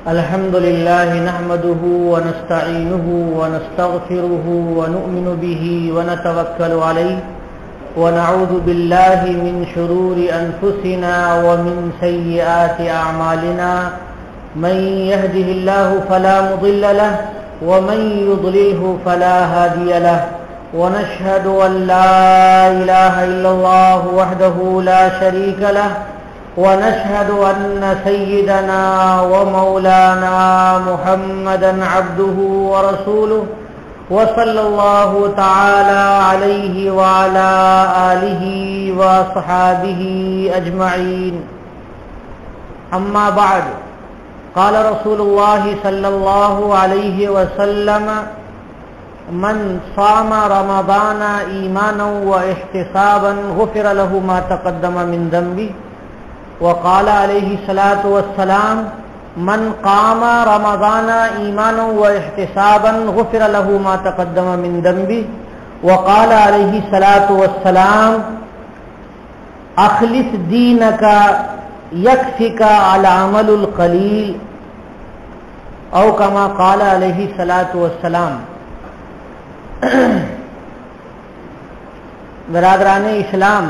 الحمد لله نحمده ونستعينه ونستغفره ونؤمن به ونتوكل عليه ونعوذ بالله من شرور أنفسنا ومن سيئات أعمالنا من يهده الله فلا مضل له ومن يضلله فلا هادي له ونشهد أن لا إله إلا الله وحده لا شريك له ونشهد أن سيدنا ومولانا محمدا عبده ورسوله وصلى الله تعالى عليه وعلى آله وصحابه أجمعين أما بعد قال رسول الله صلى الله عليه وسلم من صام رمضان إيمانا واحتسابا غفر له ما تقدم من ذنبه وقال عليه الصلاة والسلام من قام رمضان إيمانا واحتسابا غفر له ما تقدم من ذنبه وقال عليه الصلاة والسلام أخلص دينك يكفك العمل القليل أو كما قال عليه الصلاة والسلام. برادران اسلام،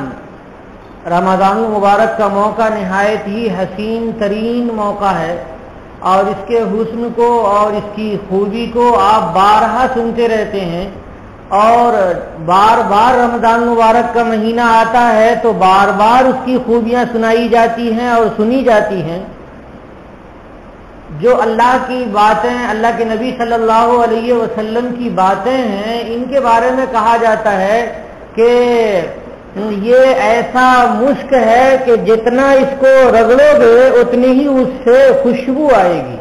رمضان المبارک کا موقع نہایت ہی حسین ترین موقع ہے اور اس کے حسن کو اور اس کی خوبی کو آپ بارہا سنتے رہتے ہیں اور بار بار رمضان المبارک کا مہینہ آتا ہے تو بار بار اس کی خوبیاں سنائی جاتی ہیں اور سنی جاتی ہیں. جو اللہ کی باتیں، اللہ کے نبی صلی اللہ علیہ وسلم کی باتیں ہیں، ان کے بارے میں کہا جاتا ہے کہ یہ ایسا مشک ہے کہ جتنا اس کو رگڑو گے اتنی ہی اس سے خوشبو آئے گی.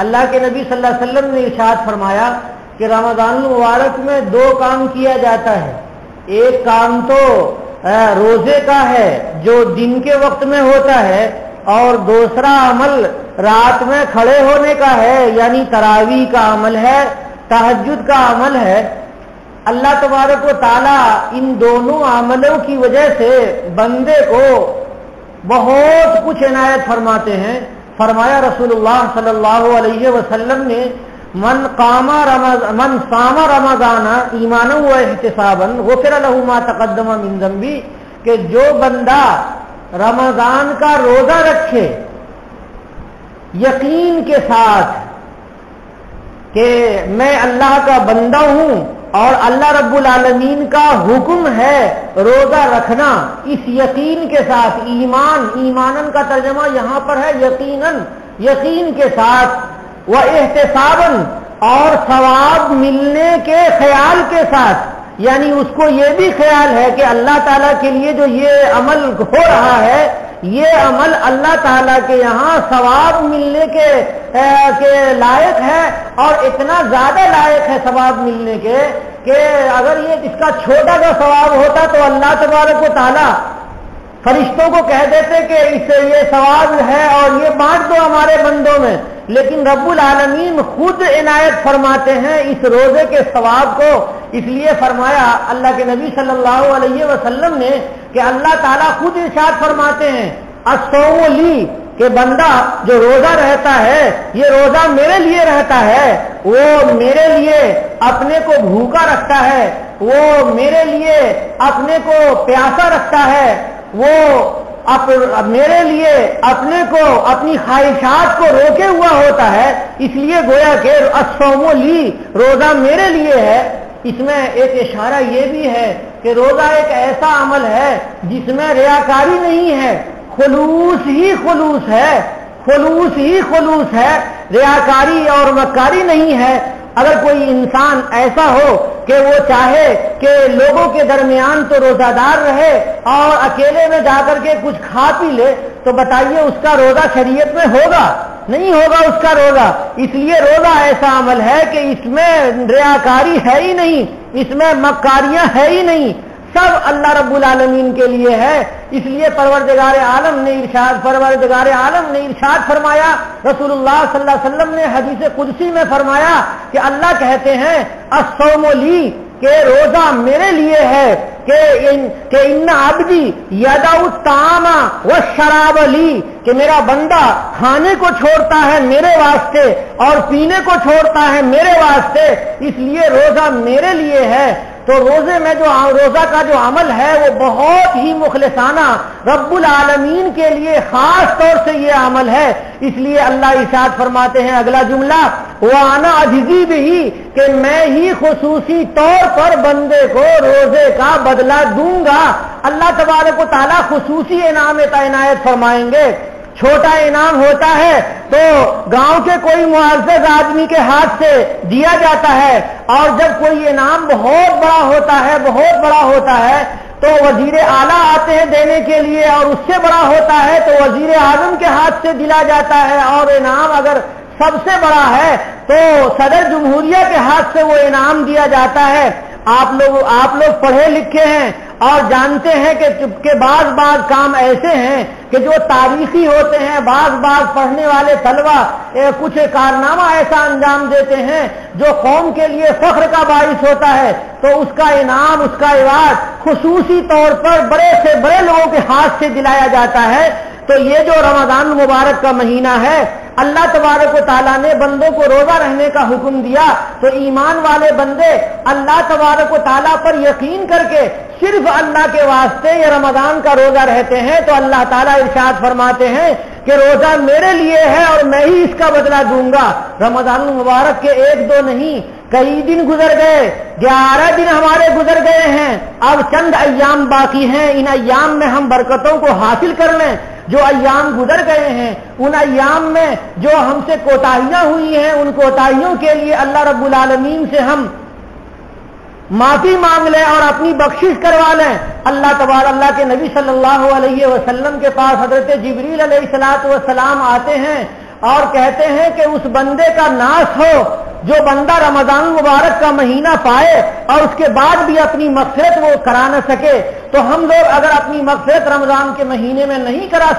اللہ کے نبی صلی اللہ علیہ وسلم نے ارشاد فرمایا کہ رمضان المبارک میں دو کام کیا جاتا ہے. ایک کام تو روزے کا ہے جو دن کے وقت میں ہوتا ہے، اور دوسرا عمل رات میں کھڑے ہونے کا ہے، یعنی تراویح کا عمل ہے، تہجد کا عمل ہے. اللہ تبارک و تعالی ان دونوں عملوں کی وجہ سے بندے کو بہت کچھ عنایت فرماتے ہیں. فرمایا رسول اللہ صلی اللہ علیہ وسلم نے من صام رمضان ایمانا و احتسابا غفر له ما تقدم من ذنبه، کہ جو بندہ رمضان کا روزہ رکھے یقین کے ساتھ کہ میں اللہ کا بندہ ہوں اور اللہ رب العالمین کا حکم ہے روزہ رکھنا، اس یقین کے ساتھ، ایمانن کا ترجمہ یہاں پر ہے یقیناً، یقین کے ساتھ، وہ احتساباً اور ثواب ملنے کے خیال کے ساتھ، یعنی اس کو یہ بھی خیال ہے کہ اللہ تعالیٰ کے لیے جو یہ عمل ہو رہا ہے، یہ عمل اللہ تعالیٰ کے یہاں ثواب ملنے کے لائق ہے، اور اتنا زیادہ لائق ہے ثواب ملنے کے کہ اگر یہ اس کا چھوٹا سا ثواب ہوتا تو اللہ تبارک و تعالیٰ فرشتوں کو کہہ دیتے کہ اس سے یہ ثواب ہے اور یہ بانٹ دو ہمارے بندوں میں. لیکن رب العالمین خود عنایت فرماتے ہیں اس روزے کے ثواب کو. اس لیے فرمایا اللہ کے نبی صلی اللہ علیہ وسلم نے کہ اللہ تعالیٰ خود ارشاد فرماتے ہیں الصوم لی، کہ بندہ جو روزہ رہتا ہے یہ روزہ میرے لیے رہتا ہے، وہ میرے لیے اپنے کو بھوکا رکھتا ہے، وہ میرے لیے اپنے کو پیاسا رکھتا ہے، وہ میرے لیے اپنے کو اپنی خواہشات کو روکے ہوا ہوتا ہے. اس لیے گویا کہ الصوم لی، روزہ میرے لیے ہے. اس میں ایک اشارہ یہ بھی ہے کہ روزہ ایک ایسا عمل ہے جس میں ریاکاری نہیں ہے، خلوص ہی خلوص ہے، خلوص ہی خلوص ہے، ریاکاری اور مکاری نہیں ہے. اگر کوئی انسان ایسا ہو کہ وہ چاہے کہ لوگوں کے درمیان تو روزہ دار رہے اور اکیلے میں جا کر کے کچھ کھا پی لے، تو بتائیے اس کا روزہ شریعت میں ہوگا؟ نہیں ہوگا اس کا روزہ. اس لیے روزہ ایسا عمل ہے کہ اس میں ریاکاری ہے ہی نہیں، اس میں مکاریاں ہے ہی نہیں، سب اللہ رب العالمین کے لیے ہے. اس لیے پروردگار عالم نے ارشاد فرمایا، رسول اللہ صلی اللہ علیہ وسلم نے حدیث قدسی میں فرمایا کہ اللہ کہتے ہیں الصوم لی، کہ روزہ میرے لیے ہے کہ ان عبدی یدعو الطعام والشراب لی، کہ میرا بندہ کھانے کو چھوڑتا ہے میرے واسطے اور پینے کو چھوڑتا ہے میرے واسطے، اس لیے روزہ میرے لیے ہے۔ تو روزے میں جو روزہ کا جو عمل ہے وہ بہت ہی مخلصانہ رب العالمین کے لیے خاص طور سے یہ عمل ہے۔ اس لیے اللہ ارشاد فرماتے ہیں اگلا جملہ، وَأَنَا أَجْزِي بِهِ، کہ میں ہی خصوصی طور پر بندے کو روزے کا بدلہ دوں گا۔ اللہ تبارک و تعالیٰ خصوصی انعام عنایت فرمائیں گے۔ چھوٹا انعام ہوتا ہے تو گاؤں کے کوئی معزز آدمی کے ہاتھ سے دیا جاتا ہے، اور جب کوئی انعام بہت بڑا ہوتا ہے تو وزیر اعلیٰ آتے ہیں دینے کے لیے، اور اس سے بڑا ہوتا ہے تو وزیر اعظم کے ہاتھ سے دلا جاتا ہے، اور انعام اگر سب سے بڑا ہے تو صدر جمہوریہ کے ہاتھ سے وہ انعام دیا جاتا ہے۔ آپ لوگ پڑھے لکھے ہیں اور جانتے ہیں کہ بعض کام ایسے ہیں کہ جو تاریخی ہوتے ہیں، بعض پڑھنے والے طلبہ کچھ کارنامہ ایسا انجام دیتے ہیں جو قوم کے لیے فخر کا باعث ہوتا ہے، تو اس کا انعام، اس کا ایوارڈ خصوصی طور پر بڑے سے بڑے لوگوں کے ہاتھ سے دلایا جاتا ہے۔ تو یہ جو رمضان مبارک کا مہینہ ہے، اللہ تبارک و تعالیٰ نے بندوں کو روزہ رہنے کا حکم دیا، تو ایمان والے بندے اللہ تبارک و تعالیٰ پر یقین کر کے صرف اللہ کے واسطے یہ رمضان کا روزہ رہتے ہیں، تو اللہ تعالیٰ ارشاد فرماتے ہیں کہ روزہ میرے لیے ہے اور میں ہی اس کا بدلہ دوں گا۔ رمضان المبارک کے 1-2 نہیں، کئی دن گزر گئے، 11 دن ہمارے گزر گئے ہیں، اب چند ایام باقی ہیں۔ ان ایام میں ہم برکتوں کو حاصل کر لیں۔ جو ایام گزر گئے ہیں ان ایام میں جو ہم سے کوتاہیاں ہوئی ہیں، ان کوتاہیوں کے لیے اللہ رب العالمین سے ہم معافی مانگ لیں اور اپنی بخشش کروا لیں۔ اللہ کے نبی صلی اللہ علیہ وسلم کے پاس حضرت جبریل علیہ الصلوۃ والسلام آتے ہیں اور کہتے ہیں کہ اس بندے کا ناس ہو جو بندہ رمضان مبارک کا مہینہ پائے اور اس کے بعد بھی اپنی مغفرت وہ کرا نہ سکے۔ تو ہم لوگ اگر اپنی مغفرت رمضان کے مہینے میں نہیں کرا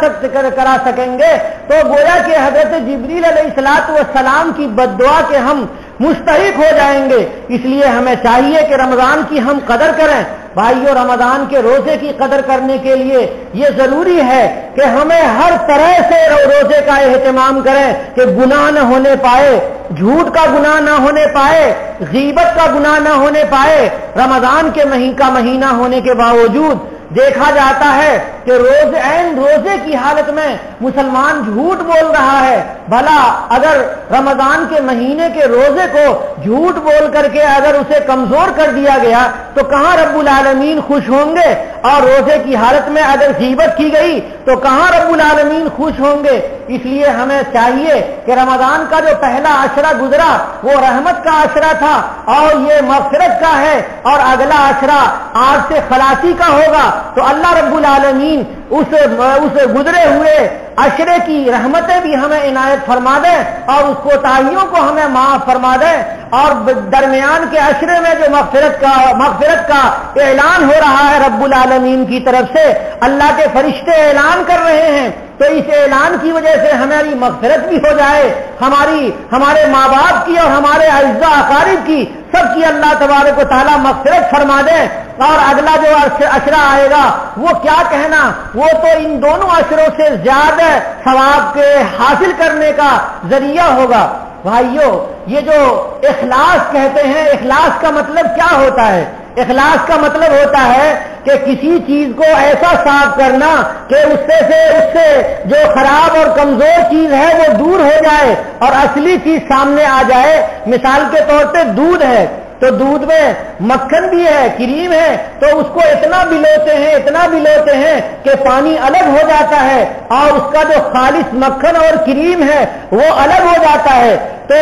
سکیں گے تو گویا کہ حضرت جبریل علیہ الصلوۃ والسلام کی بد دعا کے ہم مستحق ہو جائیں گے۔ اس لیے ہمیں چاہیے کہ رمضان کی ہم قدر کریں۔ بھائیو، رمضان کے روزے کی قدر کرنے کے لیے یہ ضروری ہے کہ ہمیں ہر طرح سے روزے کا اہتمام کریں کہ گناہ نہ ہونے پائے، جھوٹ کا گناہ نہ ہونے پائے، غیبت کا گناہ نہ ہونے پائے۔ رمضان کے مہینہ ہونے کے باوجود دیکھا جاتا ہے کہ روزے کی حالت میں مسلمان جھوٹ بول رہا ہے۔ بھلا اگر رمضان کے مہینے کے روزے کو جھوٹ بول کر کے اگر اسے کمزور کر دیا گیا تو کہاں رب العالمین خوش ہوں گے؟ اور روزے کی حالت میں اگر غیبت کی گئی تو کہاں رب العالمین خوش ہوں گے؟ اس لیے ہمیں چاہیے کہ رمضان کا جو پہلا عشرہ گزرا وہ رحمت کا عشرہ تھا اور یہ مغفرت کا ہے، اور اگلا عشرہ آج سے خلاصی کا ہوگا۔ تو اللہ رب العالمین اس گزرے ہوئے عشرے کی رحمتیں بھی ہمیں عنایت فرما دیں اور اس کوتاہیوں کو ہمیں معاف فرما دیں، اور درمیان کے عشرے میں جو مغفرت کا اعلان ہو رہا ہے رب العالمین کی طرف سے، اللہ کے فرشتے اعلان کر رہے ہیں، تو اس اعلان کی وجہ سے ہماری مغفرت بھی ہو جائے، ہمارے ماں باپ کی اور ہمارے اعزاء اقارب کی سب کی اللہ تبارک و تعالیٰ مغفرت فرما دے۔ اور اگلا جو عشرہ آئے گا وہ کیا کہنا، وہ تو ان دونوں عشروں سے زیادہ ثواب کے حاصل کرنے کا ذریعہ ہوگا۔ بھائیو، یہ جو اخلاص کہتے ہیں، اخلاص کا مطلب کیا ہوتا ہے؟ اخلاص کا مطلب ہوتا ہے کہ کسی چیز کو ایسا صاف کرنا کہ اس سے جو خراب اور کمزور چیز ہے وہ دور ہو جائے اور اصلی چیز سامنے آ جائے۔ مثال کے طور پہ دودھ ہے تو دودھ میں مکھن بھی ہے، کریم ہے، تو اس کو اتنا بلوتے ہیں کہ پانی الگ ہو جاتا ہے اور اس کا جو خالص مکھن اور کریم ہے وہ الگ ہو جاتا ہے۔ تو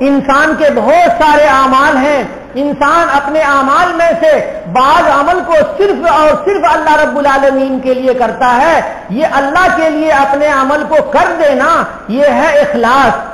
انسان کے بہت سارے اعمال ہیں، انسان اپنے اعمال میں سے بعض عمل کو صرف اور صرف اللہ رب العالمین کے لیے کرتا ہے۔ یہ اللہ کے لیے اپنے عمل کو کر دینا، یہ ہے اخلاص۔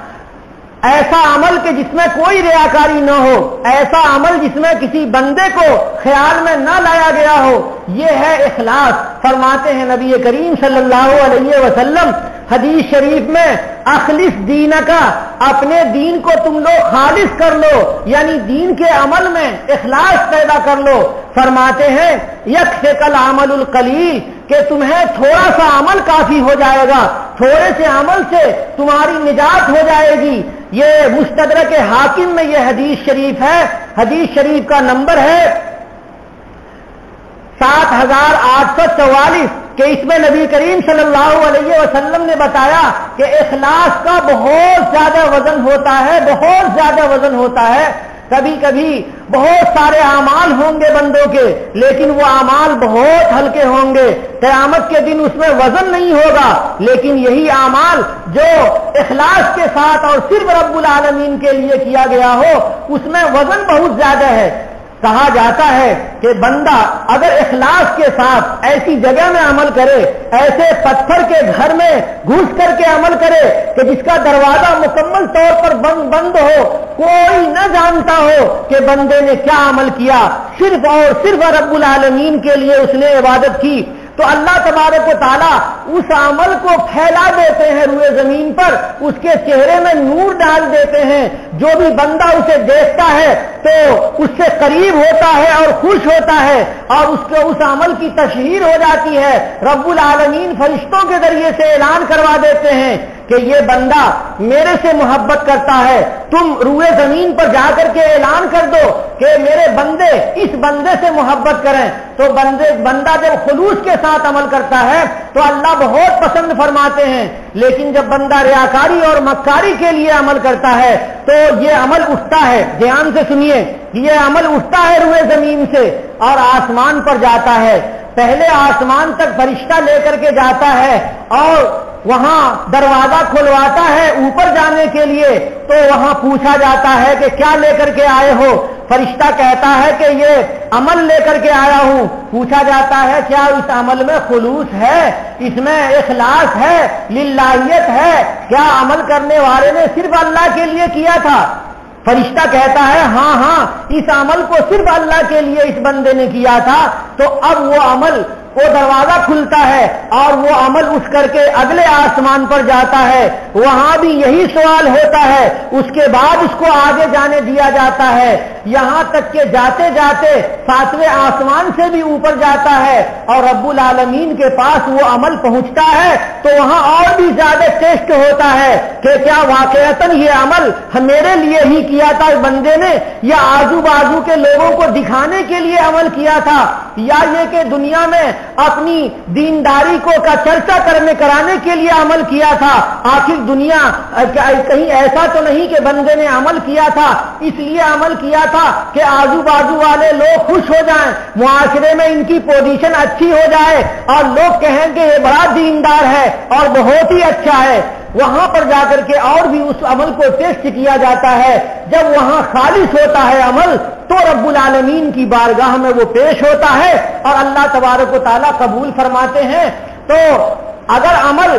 ایسا عمل کہ جس میں کوئی ریاکاری نہ ہو، ایسا عمل جس میں کسی بندے کو خیال میں نہ لایا گیا ہو، یہ ہے اخلاص۔ فرماتے ہیں نبی کریم صلی اللہ علیہ وسلم حدیث شریف میں، اخلص دین کا، اپنے دین کو تم لوگ خالص کر لو، یعنی دین کے عمل میں اخلاص پیدا کر لو۔ فرماتے ہیں یکفیک العمل القلیل، کہ تمہیں تھوڑا سا عمل کافی ہو جائے گا، تھوڑے سے عمل سے تمہاری نجات ہو جائے گی۔ یہ مستدرک حاکم میں یہ حدیث شریف ہے، حدیث شریف کا نمبر ہے 7844، کہ اس میں نبی کریم صلی اللہ علیہ وسلم نے بتایا کہ اخلاص کا بہت زیادہ وزن ہوتا ہے، بہت زیادہ وزن ہوتا ہے۔ کبھی کبھی بہت سارے اعمال ہوں گے بندوں کے، لیکن وہ اعمال بہت ہلکے ہوں گے، قیامت کے دن اس میں وزن نہیں ہوگا۔ لیکن یہی اعمال جو اخلاص کے ساتھ اور صرف رب العالمین کے لیے کیا گیا ہو، اس میں وزن بہت زیادہ ہے۔ کہا جاتا ہے کہ بندہ اگر اخلاص کے ساتھ ایسی جگہ میں عمل کرے، ایسے پتھر کے گھر میں گھس کر کے عمل کرے کہ جس کا دروازہ مکمل طور پر بند ہو، کوئی نہ جانتا ہو کہ بندے نے کیا عمل کیا، صرف اور صرف رب العالمین کے لیے اس نے عبادت کی، تو اللہ تبارک و تعالیٰ اس عمل کو پھیلا دیتے ہیں روئے زمین پر، اس کے چہرے میں نور ڈال دیتے ہیں۔ جو بھی بندہ اسے دیکھتا ہے تو اس سے قریب ہوتا ہے اور خوش ہوتا ہے، اور اس عمل کی تشہیر ہو جاتی ہے۔ رب العالمین فرشتوں کے ذریعے سے اعلان کروا دیتے ہیں کہ یہ بندہ میرے سے محبت کرتا ہے، تم روئے زمین پر جا کر کے اعلان کر دو کہ میرے بندے اس بندے سے محبت کریں۔ تو بندہ جب خلوص کے ساتھ عمل کرتا ہے تو اللہ بہت پسند فرماتے ہیں، لیکن جب بندہ ریاکاری اور مکاری کے لیے عمل کرتا ہے تو یہ عمل اٹھتا ہے، دھیان سے سنیے، یہ عمل اٹھتا ہے روئے زمین سے اور آسمان پر جاتا ہے۔ پہلے آسمان تک فرشتہ لے کر کے جاتا ہے اور وہاں دروازہ کھلواتا ہے اوپر جانے کے لیے، تو وہاں پوچھا جاتا ہے کہ کیا لے کر کے آئے ہو؟ فرشتہ کہتا ہے کہ یہ عمل لے کر کے آیا ہوں۔ پوچھا جاتا ہے کیا اس عمل میں خلوص ہے، اس میں اخلاص ہے، للہیت ہے، کیا عمل کرنے والے نے صرف اللہ کے لیے کیا تھا؟ فرشتہ کہتا ہے ہاں ہاں، اس عمل کو صرف اللہ کے لیے اس بندے نے کیا تھا۔ تو اب وہ دروازہ کھلتا ہے اور وہ عمل اٹھ کر کے اگلے آسمان پر جاتا ہے، وہاں بھی یہی سوال ہوتا ہے، اس کے بعد اس کو آگے جانے دیا جاتا ہے، یہاں تک کہ جاتے جاتے 7ویں آسمان سے بھی اوپر جاتا ہے اور رب العالمین کے پاس وہ عمل پہنچتا ہے تو وہاں اور بھی زیادہ ٹیسٹ ہوتا ہے کہ کیا واقعتاً یہ عمل میرے لیے ہی کیا تھا اس بندے نے، یا آزو بازو کے لوگوں کو دکھانے کے لیے عمل کیا تھا، یا یہ کہ دنیا میں اپنی دینداری کو کا چرچا کرانے کے لیے عمل کیا تھا۔ آخر دنیا کہیں ایسا تو نہیں کہ بندے نے عمل کیا تھا اس لیے عمل کیا تھا کہ آزو بازو والے لوگ خوش ہو جائیں، معاشرے میں ان کی پوزیشن اچھی ہو جائے اور لوگ کہیں کہ یہ بڑا دیندار ہے اور بہت ہی اچھا ہے۔ وہاں پر جا کر کے اور بھی اس عمل کو ٹیسٹ کیا جاتا ہے، جب وہاں خالص ہوتا ہے عمل تو رب العالمین کی بارگاہ میں وہ پیش ہوتا ہے اور اللہ تبارک و تعالیٰ قبول فرماتے ہیں۔ تو اگر عمل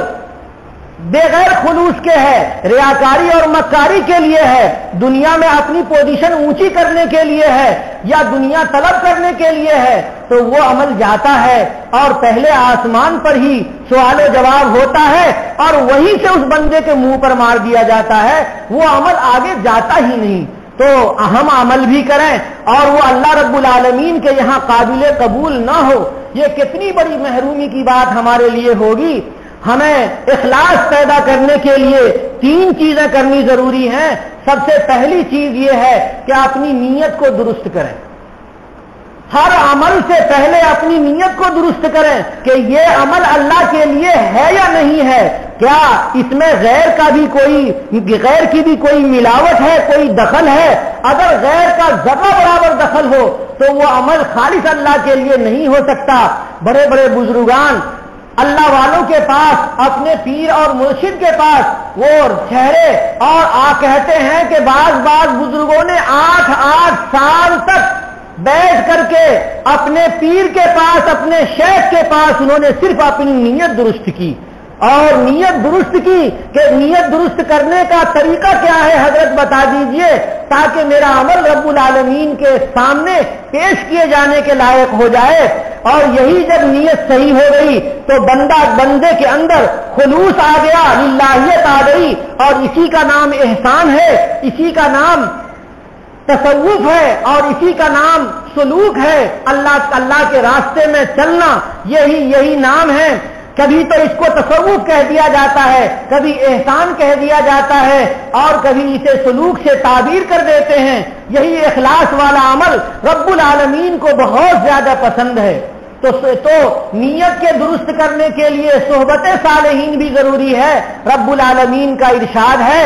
بغیر خلوص کے ہے، ریاکاری اور مکاری کے لیے ہے، دنیا میں اپنی پوزیشن اونچی کرنے کے لیے ہے یا دنیا طلب کرنے کے لیے ہے، تو وہ عمل جاتا ہے اور پہلے آسمان پر ہی سوال و جواب ہوتا ہے اور وہیں سے اس بندے کے منہ پر مار دیا جاتا ہے، وہ عمل آگے جاتا ہی نہیں۔ تو ہم عمل بھی کریں اور وہ اللہ رب العالمین کے یہاں قابل قبول نہ ہو، یہ کتنی بڑی محرومی کی بات ہمارے لیے ہوگی۔ ہمیں اخلاص پیدا کرنے کے لیے 3 چیزیں کرنی ضروری ہیں۔ سب سے پہلی چیز یہ ہے کہ اپنی نیت کو درست کریں، ہر عمل سے پہلے اپنی نیت کو درست کریں کہ یہ عمل اللہ کے لیے ہے یا نہیں ہے، کیا اس میں غیر کی بھی کوئی ملاوٹ ہے، کوئی دخل ہے؟ اگر غیر کا ذرہ برابر دخل ہو تو وہ عمل خالص اللہ کے لیے نہیں ہو سکتا۔ بڑے بڑے بزرگان اللہ والوں کے پاس، اپنے پیر اور مرشد کے پاس وہ ٹھہرے اور کہتے ہیں کہ بعض بزرگوں نے 8 سال تک بیٹھ کر کے اپنے پیر کے پاس، اپنے شیخ کے پاس انہوں نے صرف اپنی نیت درست کی۔ اور نیت درست کی کہ نیت درست کرنے کا طریقہ کیا ہے حضرت بتا دیجئے تاکہ میرا عمل رب العالمین کے سامنے پیش کیے جانے کے لائق ہو جائے. اور یہی جب نیت صحیح ہو گئی تو بندے کے اندر خلوص آ گیا، للہیت آ گئی، اور اسی کا نام احسان ہے، اسی کا نام تصوف ہے، اور اسی کا نام سلوک ہے. اللہ کے راستے میں چلنا یہی نام ہے. کبھی تو اس کو تصوف کہہ دیا جاتا ہے، کبھی احسان کہہ دیا جاتا ہے، اور کبھی اسے سلوک سے تعبیر کر دیتے ہیں. یہی اخلاص والا عمل رب العالمین کو بہت زیادہ پسند ہے. تو نیت کے درست کرنے کے لیے صحبت صالحین بھی ضروری ہے. رب العالمین کا ارشاد ہے،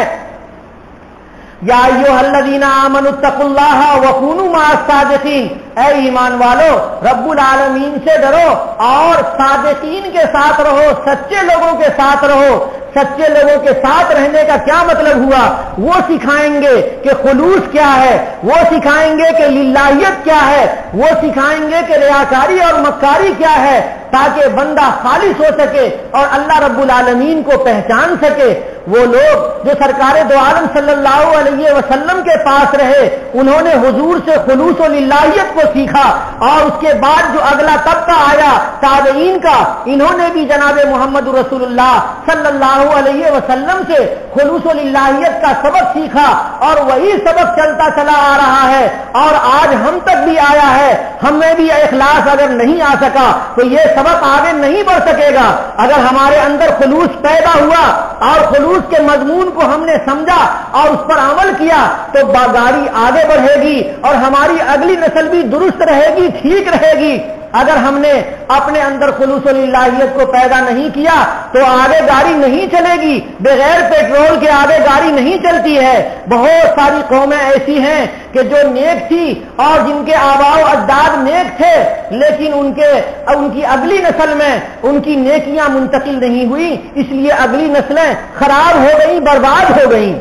یا ایھا الذین آمنوا اتقوا اللہ وکونوا مع الصادقین، اے ایمان والو رب العالمین سے ڈرو اور صادقین کے ساتھ رہو، سچے لوگوں کے ساتھ رہو. سچے لوگوں کے ساتھ رہنے کا کیا مطلب ہوا؟ وہ سکھائیں گے کہ خلوص کیا ہے، وہ سکھائیں گے کہ للہیت کیا ہے، وہ سکھائیں گے کہ ریاکاری اور مکاری کیا ہے، تاکہ بندہ خالص ہو سکے اور اللہ رب العالمین کو پہچان سکے. وہ لوگ جو سرکار دو عالم صلی اللہ علیہ وسلم کے پاس رہے، انہوں نے حضور سے خلوص و للہیت کو سیکھا، اور اس کے بعد جو اگلا طبقہ آیا تابعین کا، انہوں نے بھی جناب محمد رسول اللہ صلی اللہ علیہ وسلم سے خلوص و للہیت کا سبق سیکھا، اور وہی سبق چلتا چلا آ رہا ہے اور آج ہم تک بھی آیا ہے. ہمیں بھی اخلاص اگر نہیں آ سکا تو یہ سبق آگے نہیں بڑھ سکے گا. اگر ہمارے اندر خلوص پیدا ہوا اور خلوص کے مضمون کو ہم نے سمجھا اور اس پر عمل کیا تو گاڑی آگے بڑھے گی اور ہماری اگلی نسل بھی درست رہے گی، ٹھیک رہے گی. اگر ہم نے اپنے اندر خلوص و للہیت کو پیدا نہیں کیا تو آگے گاڑی نہیں چلے گی. بغیر پیٹرول کے آگے گاڑی نہیں چلتی ہے. بہت ساری قومیں ایسی ہیں کہ جو نیک تھی اور جن کے آباء و اجداد نیک تھے، لیکن ان کی اگلی نسل میں ان کی نیکیاں منتقل نہیں ہوئی، اس لیے اگلی نسلیں خراب ہو گئیں، برباد ہو گئیں.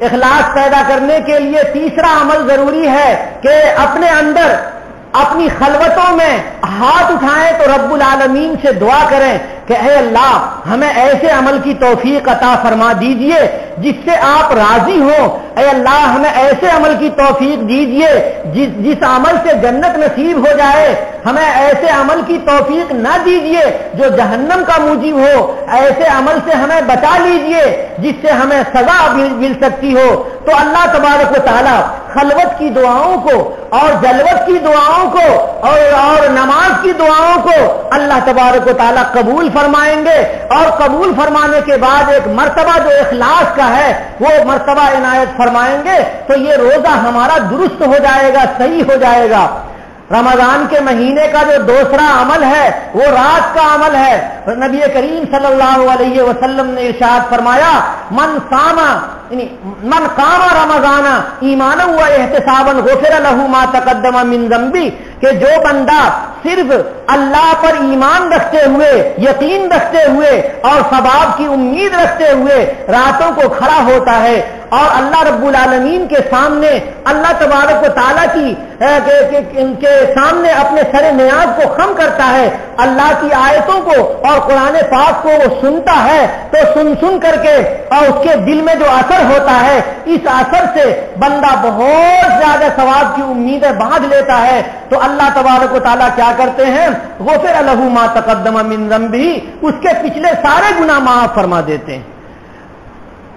اخلاص پیدا کرنے کے لیے تیسرا عمل ضروری ہے کہ اپنے اندر اپنی خلوتوں میں ہاتھ اٹھائیں تو رب العالمین سے دعا کریں کہ اے اللہ ہمیں ایسے عمل کی توفیق عطا فرما دیجئے جس سے آپ راضی ہوں. اے اللہ ہمیں ایسے عمل کی توفیق دیجئے جس عمل سے جنت نصیب ہو جائے. ہمیں ایسے عمل کی توفیق نہ دیجئے جو جہنم کا موجب ہو. ایسے عمل سے ہمیں بچا لیجئے جس سے ہمیں سزا مل سکتی ہو. تو اللہ تبارک و تعالی خلوت کی دعاؤں کو اور جلوت کی دعاؤں کو اور نماز کی دعاؤں کو اللہ تبارک و تعالی قبول فرمائیں گے. اور قبول فرمانے کے بعد ایک مرتبہ جو اخلاص کا ہے وہ مرتبہ عنایت فرمائیں گے تو یہ روزہ ہمارا درست ہو جائے گا، صحیح ہو جائے گا. رمضان کے مہینے کا جو دوسرا عمل ہے وہ رات کا عمل ہے. نبی کریم صلی اللہ علیہ وسلم نے ارشاد فرمایا، من قام رمضان ایمانا و احتسابا غفر له ما تقدم من ذنبی، کہ جو بندہ صرف اللہ پر ایمان رکھتے ہوئے، یقین رکھتے ہوئے اور ثواب کی امید رکھتے ہوئے راتوں کو کھڑا ہوتا ہے اور اللہ رب العالمین کے سامنے اللہ تبارک و تعالیٰ ان کے سامنے اپنے سر نیاز کو خم کرتا ہے، اللہ کی آیتوں کو اور قرآن پاک کو وہ سنتا ہے تو سن کر کے اور اس کے دل میں جو اثر ہوتا ہے اس اثر سے بندہ بہت زیادہ ثواب کی امیدیں باندھ لیتا ہے. تو اللہ تبارک و تعالیٰ کیا کرتے ہیں؟ غفر له ما تقدم من ذنبہ، اس کے پچھلے سارے گناہ معاف فرما دیتے ہیں.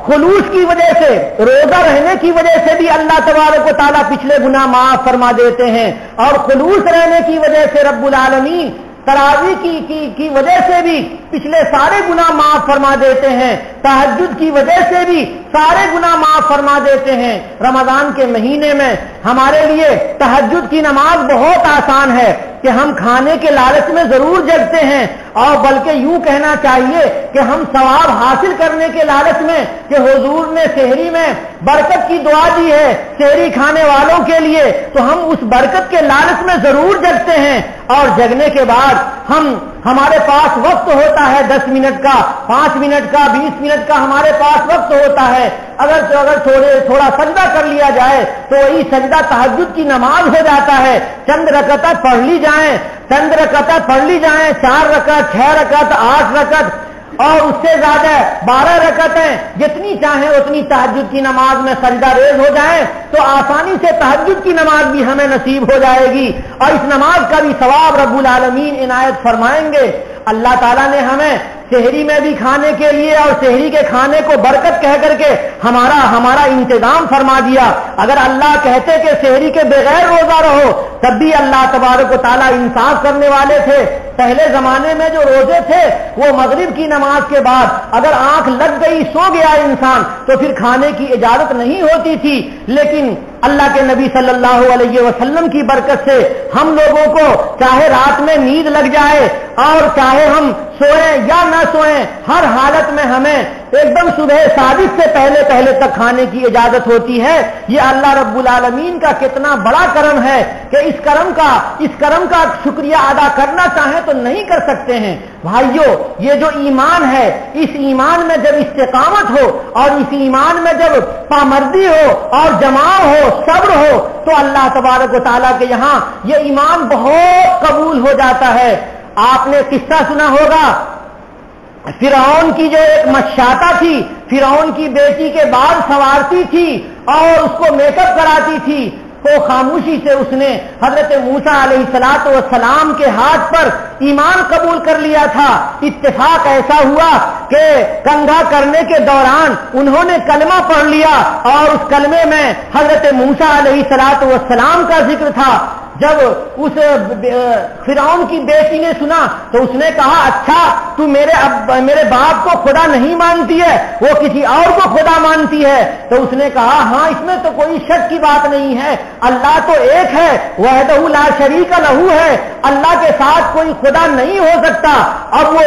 خلوص کی وجہ سے، روزہ رہنے کی وجہ سے بھی اللہ تبارک و تعالیٰ پچھلے گناہ معاف فرما دیتے ہیں، اور خلوص رہنے کی وجہ سے رب العالمین تراویح کی وجہ سے بھی پچھلے سارے گناہ معاف فرما دیتے ہیں. تہجد کی وجہ سے بھی سارے گناہ معاف فرما دیتے ہیں. رمضان کے مہینے میں ہمارے لیے تہجد کی نماز بہت آسان ہے کہ ہم کھانے کے لالچ میں ضرور جگتے ہیں، اور بلکہ یوں کہنا چاہیے کہ ہم ثواب حاصل کرنے کے لالچ میں کہ حضور نے سحری میں برکت کی دعا دی ہے سحری کھانے والوں کے لیے، تو ہم اس برکت کے لالچ میں ضرور جگتے ہیں. اور جگنے کے بعد ہمارے پاس وقت ہوتا ہے 10 منٹ کا، 5 منٹ کا، 20 منٹ کا ہمارے پاس وقت ہوتا ہے. اگر تھوڑا سجدہ کر لیا جائے تو وہی سجدہ تہجد کی نماز ہو جاتا ہے. چند رکعتیں پڑھ لی جائیں، 4 رکعت، 6 رکعت، 8 رکعت، اور اس سے زیادہ 12 رکعتیں جتنی چاہیں اتنی تہجد کی نماز میں سجدہ ریز ہو جائیں تو آسانی سے تہجد کی نماز بھی ہمیں نصیب ہو جائے گی اور اس نماز کا بھی ثواب رب العالمین عنایت فرمائیں گے۔ اللہ تعالیٰ نے ہمیں سحری میں بھی کھانے کے لیے اور سحری کے کھانے کو برکت کہہ کر کے ہمارا انتظام فرما دیا۔ اگر اللہ کہتے کہ سحری کے بغیر روزہ رہو تب بھی اللہ تبارک و تعالیٰ انصاف کرنے والے تھے۔ پہلے زمانے میں جو روزے تھے وہ مغرب کی نماز کے بعد اگر آنکھ لگ گئی سو گیا انسان تو پھر کھانے کی اجازت نہیں ہوتی تھی، لیکن اللہ کے نبی صلی اللہ علیہ وسلم کی برکت سے ہم لوگوں کو چاہے رات میں نیند لگ جائے اور چاہے ہم سوئیں یا نہ سوئیں ہر حالت میں ہمیں ایک دم صبح صادق سے پہلے تک کھانے کی اجازت ہوتی ہے۔ یہ اللہ رب العالمین کا کتنا بڑا کرم ہے کہ اس کرم کا شکریہ ادا کرنا چاہیں تو نہیں کر سکتے ہیں۔ بھائیو، یہ جو ایمان ہے اس ایمان میں جب استقامت ہو اور اس ایمان میں جب پامردی ہو اور جماع ہو صبر ہو تو اللہ تبارک و تعالیٰ کے یہاں یہ ایمان بہت قبول ہو جاتا ہے۔ آپ نے قصہ سنا ہوگا فرعون کی جو ایک مشاطہ تھی، فرعون کی بیٹی کے بال سنوارتی تھی اور اس کو میک اپ کراتی تھی، تو خاموشی سے اس نے حضرت موسیٰ علیہ السلام کے ہاتھ پر ایمان قبول کر لیا تھا۔ اتفاق ایسا ہوا کہ کنگھا کرنے کے دوران انہوں نے کلمہ پڑھ لیا اور اس کلمے میں حضرت موسیٰ علیہ السلام کا ذکر تھا۔ جب اس فرعون کی بیٹی نے سنا تو اس نے کہا اچھا تو میرے باپ کو خدا نہیں مانتی ہے، وہ کسی اور کو خدا مانتی ہے؟ تو اس نے کہا ہاں اس میں تو کوئی شک کی بات نہیں ہے، اللہ تو ایک ہے، وحدہ لا شریک لہ ہے، اللہ کے ساتھ کوئی خدا نہیں ہو سکتا۔ اور وہ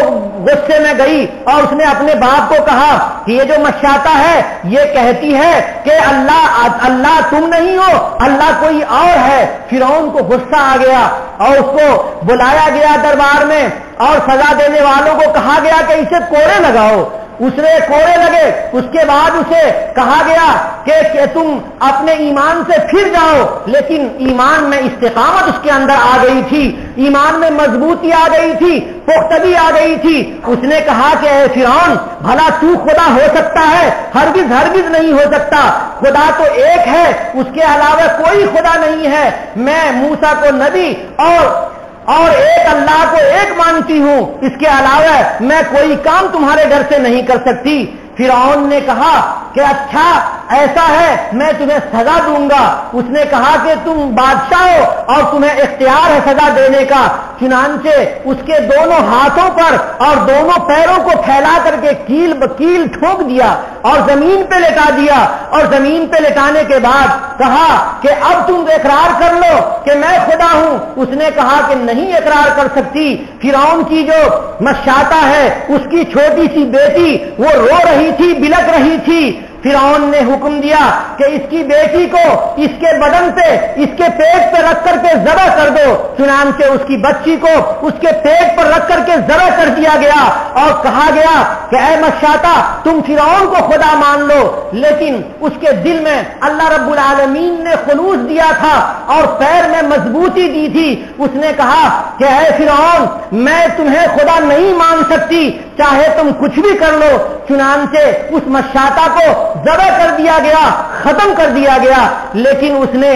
غصے میں گئی اور اس نے اپنے باپ کو کہا کہ یہ جو مشاطہ ہے یہ کہتی ہے کہ اللہ تم نہیں ہو، اللہ کوئی اور ہے۔ فرعون کو غصہ آ گیا اور اس کو بلایا گیا دربار میں اور سزا دینے والوں کو کہا گیا کہ اسے کوڑے لگاؤ۔ اس نے کوڑے لگے، اس کے بعد اسے کہا گیا کہ تم اپنے ایمان سے پھر جاؤ، لیکن ایمان میں استقامت اس کے اندر آ گئی تھی، ایمان میں مضبوطی آ گئی تھی، پختگی آ گئی تھی۔ اس نے کہا کہ اے فرعون بھلا تو خدا ہو سکتا ہے؟ ہرگز نہیں ہو سکتا، خدا تو ایک ہے، اس کے علاوہ کوئی خدا نہیں ہے۔ میں موسیٰ کو نبی اور ایک اللہ کو ایک مانتی ہوں، اس کے علاوہ میں کوئی کام تمہارے گھر سے نہیں کر سکتی۔ فرعون نے کہا کہ اچھا ایسا ہے میں تمہیں سزا دوں گا۔ اس نے کہا کہ تم بادشاہ ہو اور تمہیں اختیار ہے سزا دینے کا۔ چنانچہ اس کے دونوں ہاتھوں پر اور دونوں پیروں کو پھیلا کر کے کیل ٹھوک دیا اور زمین پہ لٹا دیا، اور زمین پہ لٹانے کے بعد کہا کہ اب تم اقرار کر لو کہ میں خدا ہوں۔ اس نے کہا کہ نہیں اقرار کر سکتی۔ فرعون کی جو مشاطہ ہے اس کی چھوٹی سی بیٹی وہ رو رہی تھی، بلک رہی تھی۔ فرعون نے حکم دیا کہ اس کی بیٹی کو اس کے بدن پہ اس کے پیٹ پہ رکھ کر کے ذبح کر دو۔ چنانچہ اس کی بچی کو اس کے پیٹ پر رکھ کر کے ذبح کر دیا گیا اور کہا گیا کہ اے مشاطہ تم فرعون کو خدا مان لو، لیکن اس کے دل میں اللہ رب العالمین نے خلوص دیا تھا اور پیر میں مضبوطی دی تھی۔ اس نے کہا کہ اے فرعون میں تمہیں خدا نہیں مان سکتی، چاہے تم کچھ بھی کر لو۔ چنانچہ اس مشاطہ کو ذبح کر دیا گیا، ختم کر دیا گیا، لیکن اس نے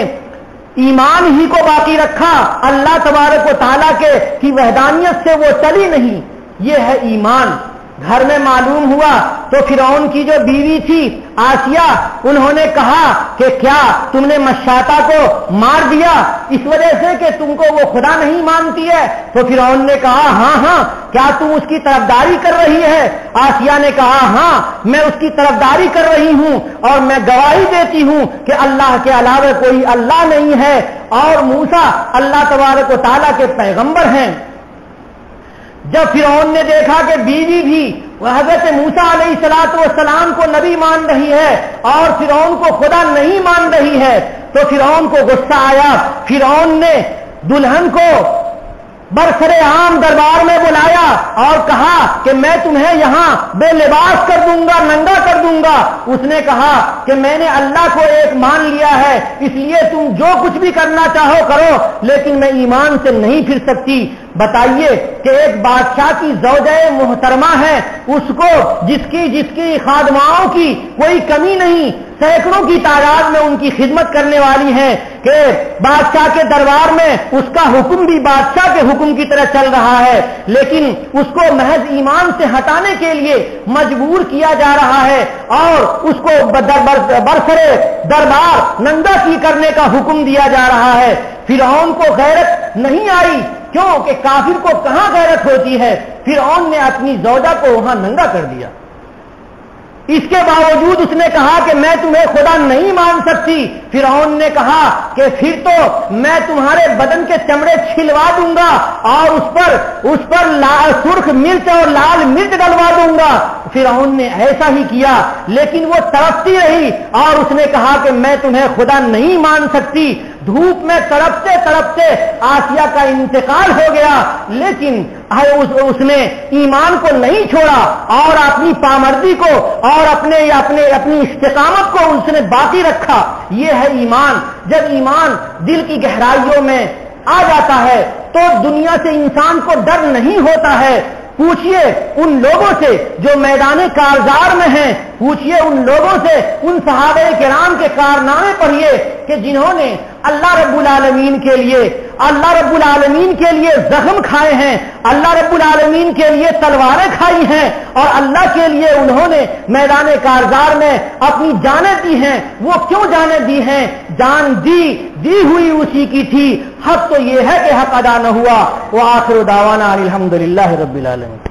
ایمان ہی کو باقی رکھا، اللہ تبارک و تعالیٰ کی وحدانیت سے وہ چلی نہیں۔ یہ ہے ایمان۔ گھر میں معلوم ہوا تو فرعون کی جو بیوی تھی آسیہ، انہوں نے کہا کہ کیا تم نے مشاطہ کو مار دیا اس وجہ سے کہ تم کو وہ خدا نہیں مانتی ہے؟ تو فرعون نے کہا ہاں کیا تم اس کی طرفداری کر رہی ہے؟ آسیہ نے کہا ہاں میں اس کی طرفداری کر رہی ہوں اور میں گواہی دیتی ہوں کہ اللہ کے علاوہ کوئی اللہ نہیں ہے اور موسیٰ اللہ تبارک و تعالیٰ کے پیغمبر ہیں۔ جب فرعون نے دیکھا کہ بیوی بھی حضرت موسیٰ علیہ السلام کو نبی مان رہی ہے اور فرعون کو خدا نہیں مان رہی ہے تو فرعون کو غصہ آیا۔ فرعون نے دلہن کو برسر عام دربار میں بلایا اور کہا کہ میں تمہیں یہاں بے لباس کر دوں گا، ننگا کر دوں گا اس نے کہا کہ میں نے اللہ کو ایک مان لیا ہے، اس لیے تم جو کچھ بھی کرنا چاہو کرو، لیکن میں ایمان سے نہیں پھر سکتی۔ بتائیے کہ ایک بادشاہ کی زوجہ محترمہ ہے، اس کو جس کی خادماؤں کی کوئی کمی نہیں، سینکڑوں کی تعداد میں ان کی خدمت کرنے والی ہیں، کہ بادشاہ کے دربار میں اس کا حکم بھی بادشاہ کے حکم کی طرح چل رہا ہے، لیکن اس کو محض ایمان سے ہٹانے کے لیے مجبور کیا جا رہا ہے اور اس کو برسرے دربار ننگا کی کرنے کا حکم دیا جا رہا ہے۔ فرعون کو غیرت نہیں آئی، کیوں کہ کافر کو کہاں غیرت ہوتی ہے؟ فرعون نے اپنی زوجہ کو وہاں ننگا کر دیا۔ اس کے باوجود اس نے کہا کہ میں تمہیں خدا نہیں مان سکتی۔ فرعون نے کہا کہ پھر تو میں تمہارے بدن کے چمڑے چھلوا دوں گا اور اس پر سرخ مرچ اور لال مرچ ڈلوا دوں گا۔ فرعون نے ایسا ہی کیا، لیکن وہ تڑپتی رہی اور اس نے کہا کہ میں تمہیں خدا نہیں مان سکتی۔ دھوپ میں تڑپتے تڑپتے آسیہ کا انتقال ہو گیا، لیکن اس نے ایمان کو نہیں چھوڑا اور اپنی پامردی کو اور اپنی استقامت کو اس نے باقی رکھا۔ یہ ہے ایمان۔ جب ایمان دل کی گہرائیوں میں آ جاتا ہے تو دنیا سے انسان کو ڈر نہیں ہوتا ہے۔ پوچھئے ان لوگوں سے جو میدان کارزار میں ہیں، پوچھئے ان لوگوں سے، ان صحابہ کرام کے کارنامے پڑھیے کہ جنہوں نے اللہ رب العالمین کے لیے زخم کھائے ہیں، اللہ رب العالمین کے لیے تلواریں کھائی ہیں اور اللہ کے لیے انہوں نے میدان کارزار میں اپنی جانیں دی ہیں۔ وہ کیوں جانیں دی ہیں؟ جان دی ہوئی اسی کی تھی۔ حق تو یہ ہے کہ حق ادا نہ ہوا۔ وآخر دعوانا الحمدللہ رب العالمین۔